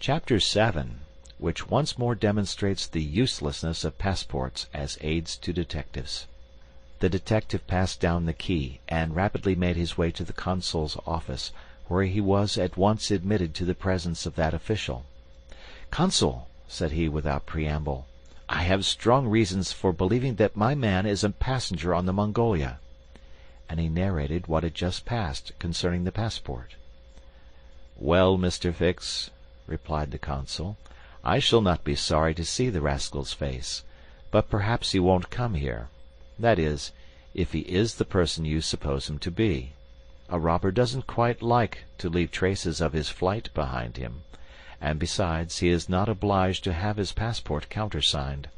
Chapter 7, which once more demonstrates the uselessness of passports as aids to detectives. The detective passed down the quay, and rapidly made his way to the consul's office, where he was at once admitted to the presence of that official. "Consul," said he without preamble, "I have strong reasons for believing that my man is a passenger on the Mongolia." And he narrated what had just passed concerning the passport. "Well, Mr. Fix," replied the consul, "I shall not be sorry to see the rascal's face, but perhaps he won't come here. That is, if he is the person you suppose him to be. A robber doesn't quite like to leave traces of his flight behind him, and besides, he is not obliged to have his passport countersigned."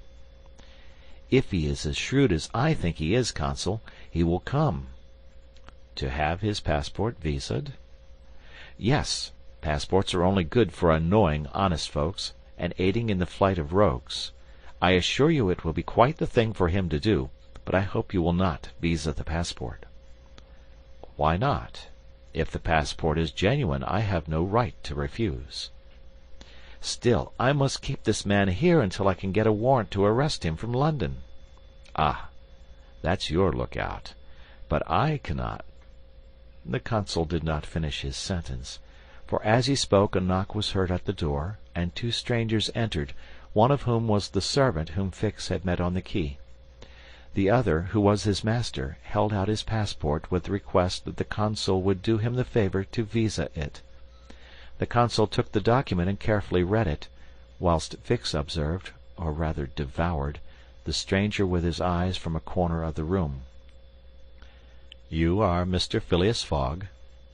"If he is as shrewd as I think he is, consul, he will come." "To have his passport visaed?" "Yes. Passports are only good for annoying honest folks, and aiding in the flight of rogues. I assure you it will be quite the thing for him to do, but I hope you will not visa the passport." "Why not? If the passport is genuine, I have no right to refuse." "Still, I must keep this man here until I can get a warrant to arrest him from London." "Ah, that's your lookout. But I cannot—" The consul did not finish his sentence, for as he spoke a knock was heard at the door, and two strangers entered, one of whom was the servant whom Fix had met on the quay. The other, who was his master, held out his passport with the request that the consul would do him the favor to visa it. The consul took the document and carefully read it, whilst Fix observed, or rather devoured, the stranger with his eyes from a corner of the room. "You are Mr. Phileas Fogg,"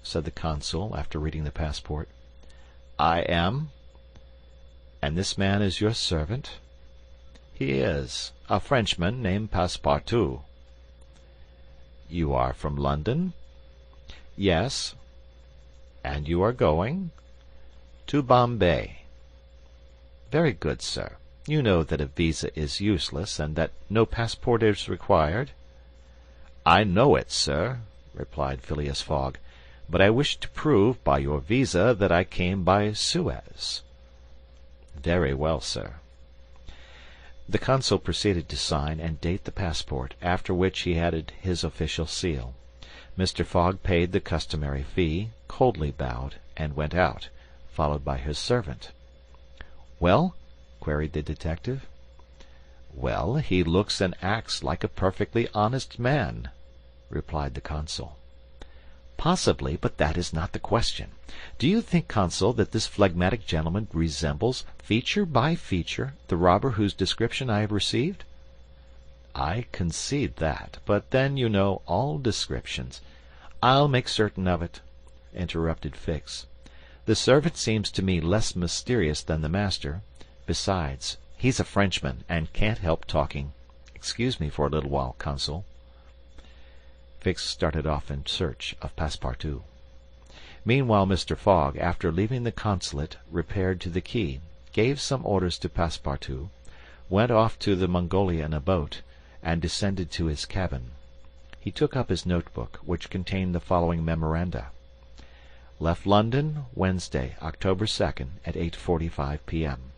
said the consul, after reading the passport. "I am." "And this man is your servant?" "He is. A Frenchman named Passepartout." "You are from London?" "Yes." "And you are going?" "To Bombay." "Very good, sir. You know that a visa is useless, and that no passport is required?" "I know it, sir," replied Phileas Fogg, "but I wish to prove by your visa that I came by Suez." "Very well, sir." The consul proceeded to sign and date the passport, after which he added his official seal. Mr. Fogg paid the customary fee, coldly bowed, and went out, followed by his servant. "Well?" queried the detective. "Well, he looks and acts like a perfectly honest man," replied the consul. "Possibly, but that is not the question. Do you think, consul, that this phlegmatic gentleman resembles, feature by feature, the robber whose description I have received?" "I concede that, but then, you know, all descriptions—" "I'll make certain of it," interrupted Fix. "The servant seems to me less mysterious than the master. Besides, he's a Frenchman, and can't help talking. Excuse me for a little while, consul." Fix started off in search of Passepartout. Meanwhile Mr. Fogg, after leaving the consulate, repaired to the quay, gave some orders to Passepartout, went off to the Mongolia in a boat, and descended to his cabin. He took up his notebook, which contained the following memoranda: Left London, Wednesday, October 2nd, at 8:45 p.m.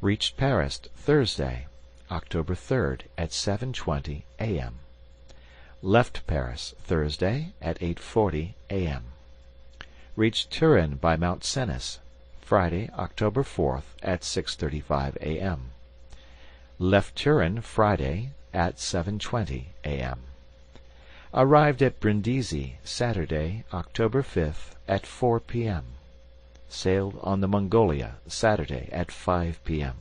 Reached Paris, Thursday, October 3rd, at 7:20 a.m. Left Paris, Thursday, at 8:40 a.m. Reached Turin by Mount Cenis, Friday, October 4th, at 6:35 a.m. Left Turin, Friday, at 7:20 a.m. Arrived at Brindisi, Saturday, October 5th, at 4 p.m. Sailed on the Mongolia, Saturday, at 5 p.m.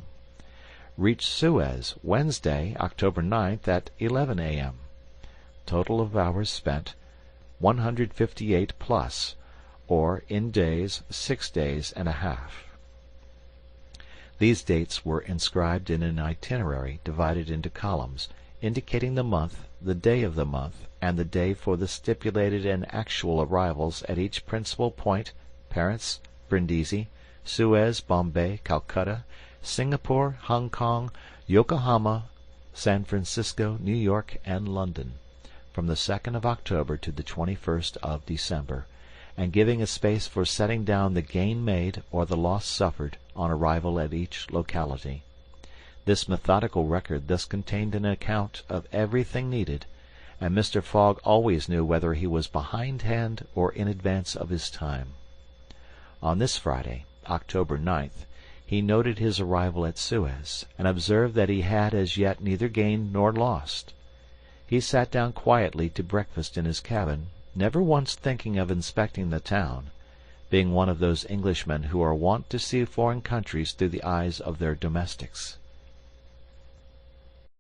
Reached Suez, Wednesday, October 9th, at 11 a.m. Total of hours spent, 158 plus, or, in days, 6 days and a half. These dates were inscribed in an itinerary divided into columns, indicating the month, the day of the month, and the day for the stipulated and actual arrivals at each principal point: Paris, Brindisi, Suez, Bombay, Calcutta, Singapore, Hong Kong, Yokohama, San Francisco, New York, and London, from the 2nd of October to the 21st of December, and giving a space for setting down the gain made or the loss suffered on arrival at each locality. This methodical record thus contained an account of everything needed, and Mr. Fogg always knew whether he was behindhand or in advance of his time. On this Friday, October 9th, he noted his arrival at Suez, and observed that he had as yet neither gained nor lost. He sat down quietly to breakfast in his cabin, never once thinking of inspecting the town, being one of those Englishmen who are wont to see foreign countries through the eyes of their domestics.